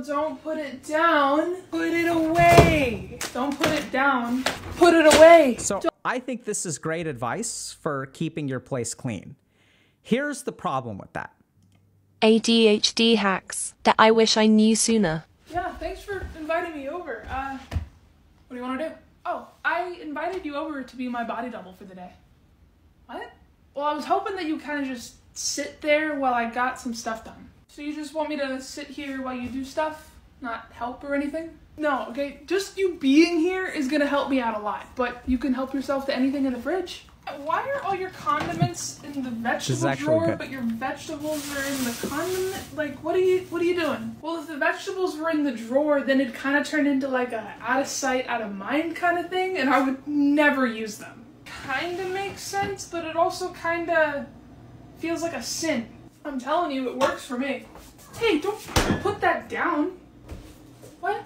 don't put it down. Put it away. Don't put it down. Put it away. So I think this is great advice for keeping your place clean. Here's the problem with that. ADHD hacks that I wish I knew sooner. Yeah, thanks for inviting me over. What do you want to do? Oh, I invited you over to be my body double for the day. What? Well, I was hoping that you kind of just sit there while I got some stuff done. So you just want me to sit here while you do stuff? Not help or anything? No, okay, just you being here is gonna help me out a lot, but you can help yourself to anything in the fridge. Why are all your condiments in the vegetable drawer, but your vegetables are in the condiment? Like, what are you doing? Well, if the vegetables were in the drawer, then it'd kind of turn into like a out of sight, out of mind kind of thing, and I would never use them. Kinda makes sense, but it also kinda feels like a sin. I'm telling you, it works for me. Hey, don't put that down. What?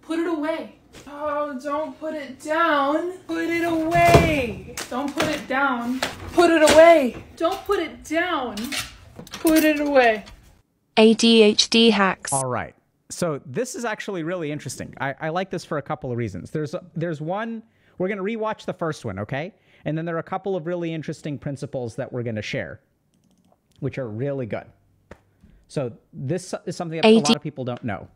Put it away. Oh, don't put it down. Put it away. Don't put it down. Put it away. Don't put it down. Put it away. ADHD hacks. All right. So this is actually really interesting. I like this for a couple of reasons. There's one, we're going to rewatch the first one, okay? And then there are a couple of really interesting principles that we're going to share, which are really good. So this is something that a lot of people don't know.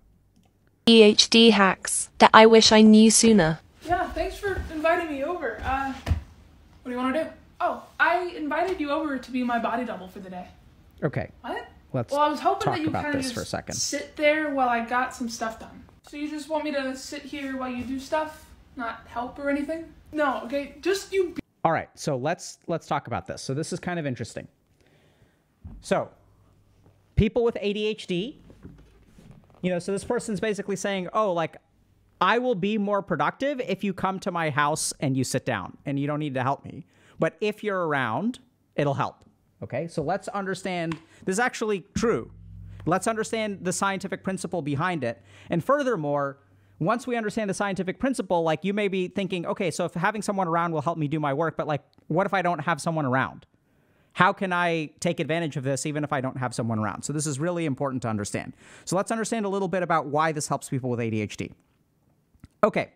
ADHD hacks that I wish I knew sooner. Yeah, thanks for inviting me over. What do you want to do? Oh, I invited you over to be my body double for the day. Okay. What? Let's well, I was hoping talk that you about kind of this just for a second. sit there while I got some stuff done. So you just want me to sit here while you do stuff? Not help or anything? No, okay, just you be. All right, so let's talk about this. So this is kind of interesting. So people with ADHD, so this person's basically saying, oh, like, I will be more productive if you come to my house and you sit down and you don't need to help me. But if you're around, it'll help. Okay, so let's understand, this is actually true. Let's understand the scientific principle behind it. And furthermore, once we understand the scientific principle, like, you may be thinking, okay, so if having someone around will help me do my work, but like, what if I don't have someone around? How can I take advantage of this even if I don't have someone around? So this is really important to understand. So let's understand a little bit about why this helps people with ADHD. Okay,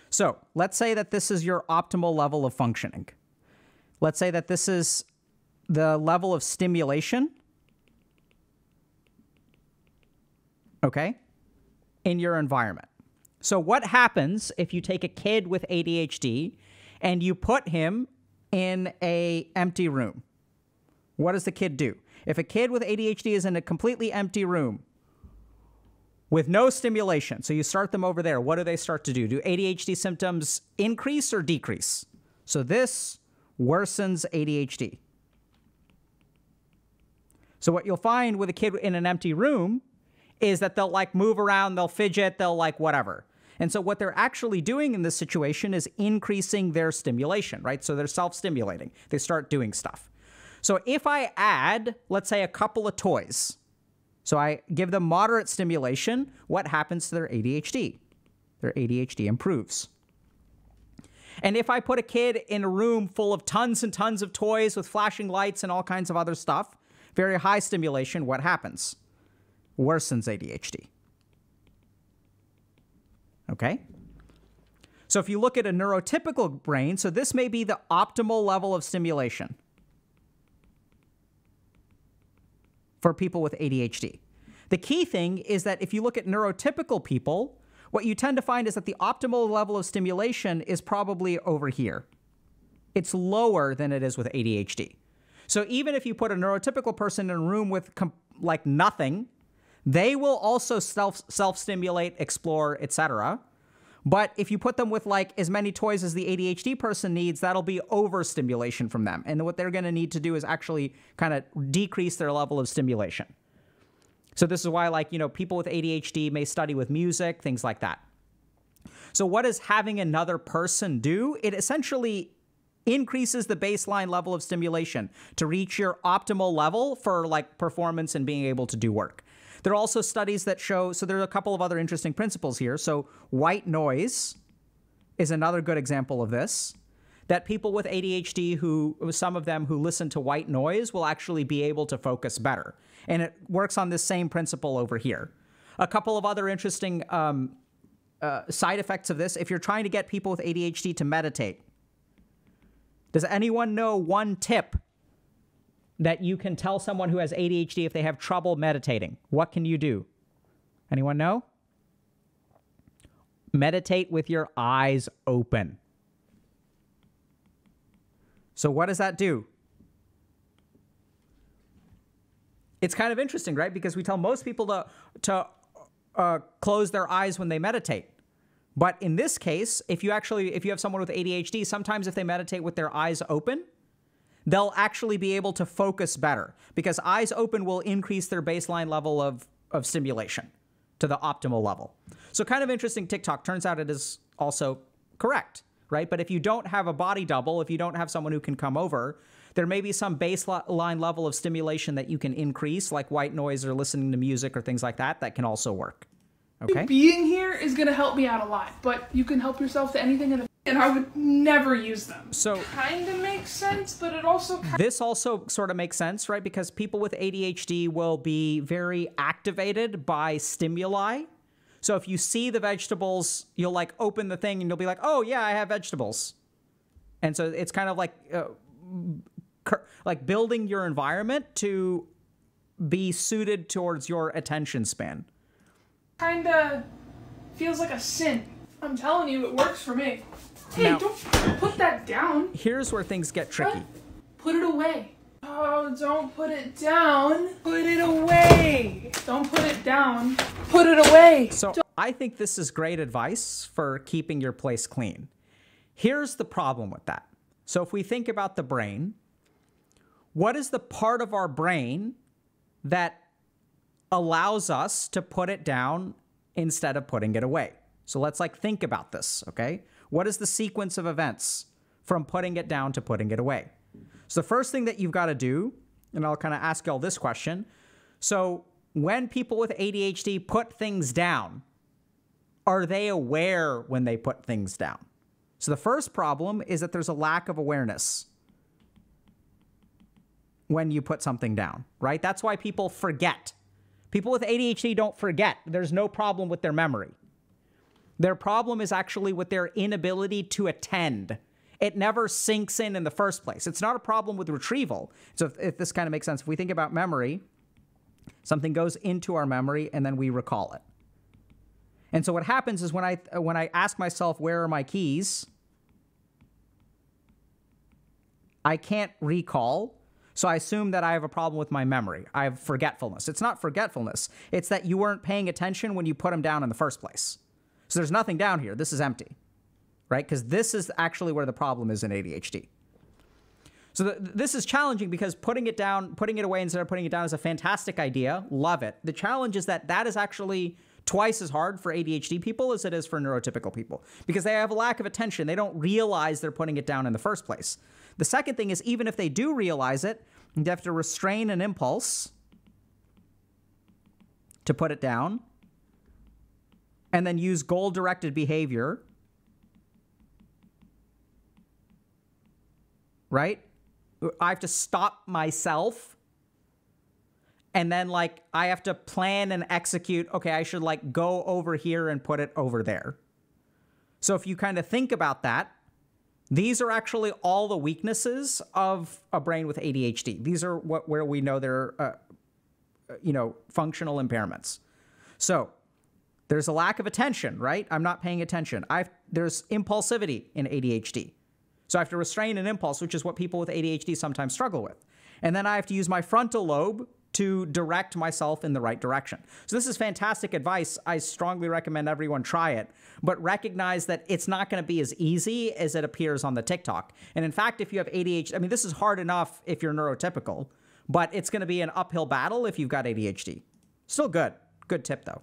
so let's say that this is your optimal level of functioning. Let's say that this is the level of stimulation, okay, in your environment. So what happens if you take a kid with ADHD and you put him in an empty room? What does the kid do? If a kid with ADHD is in a completely empty room with no stimulation, so you start them over there, what do they start to do? Do ADHD symptoms increase or decrease? So this worsens ADHD. So what you'll find with a kid in an empty room is that they'll like move around, they'll fidget, they'll like whatever. And so what they're actually doing in this situation is increasing their stimulation, right? So they're self-stimulating. They start doing stuff. So if I add, let's say, a couple of toys, so I give them moderate stimulation, what happens to their ADHD? Their ADHD improves. And if I put a kid in a room full of tons and tons of toys with flashing lights and all kinds of other stuff, very high stimulation, what happens? Worsens ADHD. Okay? So if you look at a neurotypical brain, so this may be the optimal level of stimulation for people with ADHD. The key thing is that if you look at neurotypical people, what you tend to find is that the optimal level of stimulation is probably over here. It's lower than it is with ADHD. So even if you put a neurotypical person in a room with like nothing, they will also self-stimulate, explore, etc. But if you put them with like as many toys as the ADHD person needs, that'll be overstimulation from them. And what they're going to need to do is actually kind of decrease their level of stimulation. So this is why, like, people with ADHD may study with music, things like that. So what does having another person do? It essentially increases the baseline level of stimulation to reach your optimal level for like performance and being able to do work. There are also studies that show, so there are a couple of other interesting principles here. So white noise is another good example of this, that people with ADHD, some of them who listen to white noise will actually be able to focus better. And it works on this same principle over here. A couple of other interesting side effects of this. If you're trying to get people with ADHD to meditate, does anyone know one tip that you can tell someone who has ADHD if they have trouble meditating? What can you do? Anyone know? Meditate with your eyes open. So what does that do? It's kind of interesting, right? Because we tell most people to close their eyes when they meditate. But in this case, if you have someone with ADHD, sometimes if they meditate with their eyes open, they'll actually be able to focus better, because eyes open will increase their baseline level of stimulation to the optimal level. So kind of interesting TikTok. Turns out it is also correct, right? But if you don't have a body double, if you don't have someone who can come over, there may be some baseline level of stimulation that you can increase, like white noise or listening to music or things like that, that can also work. Okay? Being here is going to help me out a lot, but you can help yourself to anything, and I would never use them. So kind of makes sense, but it also... This also sort of makes sense, right? Because people with ADHD will be very activated by stimuli. So if you see the vegetables, you'll like open the thing and you'll be like, oh yeah, I have vegetables. And so it's kind of like building your environment to be suited towards your attention span. Kinda feels like a sin. I'm telling you, it works for me. Hey, Now, don't put that down. Here's where things get tricky. What? Put it away. Oh, don't put it down. Put it away. Don't put it down. Put it away. So I think this is great advice for keeping your place clean. Here's the problem with that. So if we think about the brain, what is the part of our brain that allows us to put it down instead of putting it away? So let's think about this, okay? What is the sequence of events from putting it down to putting it away? So the first thing that you've got to do, and I'll kind of ask y'all this question. So when people with ADHD put things down, are they aware when they put things down? So the first problem is that there's a lack of awareness when you put something down, right? That's why people forget. People with ADHD don't forget. There's no problem with their memory. Their problem is actually with their inability to attend. It never sinks in the first place. It's not a problem with retrieval. So if this kind of makes sense, if we think about memory, something goes into our memory and then we recall it. And so what happens is when I ask myself, where are my keys? I can't recall. So I assume that I have a problem with my memory. I have forgetfulness. It's not forgetfulness. It's that you weren't paying attention when you put them down in the first place. So there's nothing down here. This is empty, right? Because this is actually where the problem is in ADHD. So this is challenging because putting it down, putting it away instead of putting it down is a fantastic idea. Love it. The challenge is that is actually twice as hard for ADHD people as it is for neurotypical people because they have a lack of attention. They don't realize they're putting it down in the first place. The second thing is, even if they do realize it, they have to restrain an impulse to put it down and then use goal-directed behavior, right? I have to stop myself and then I have to plan and execute, okay, I should go over here and put it over there. So if you kind of think about that, these are actually all the weaknesses of a brain with ADHD. These are where we know there are, functional impairments. So there's a lack of attention, right? I'm not paying attention. There's impulsivity in ADHD. So I have to restrain an impulse, which is what people with ADHD sometimes struggle with. And then I have to use my frontal lobe to direct myself in the right direction. So this is fantastic advice. I strongly recommend everyone try it, but recognize that it's not going to be as easy as it appears on the TikTok. And in fact, if you have ADHD, this is hard enough if you're neurotypical, but it's going to be an uphill battle if you've got ADHD. Still good. Good tip though.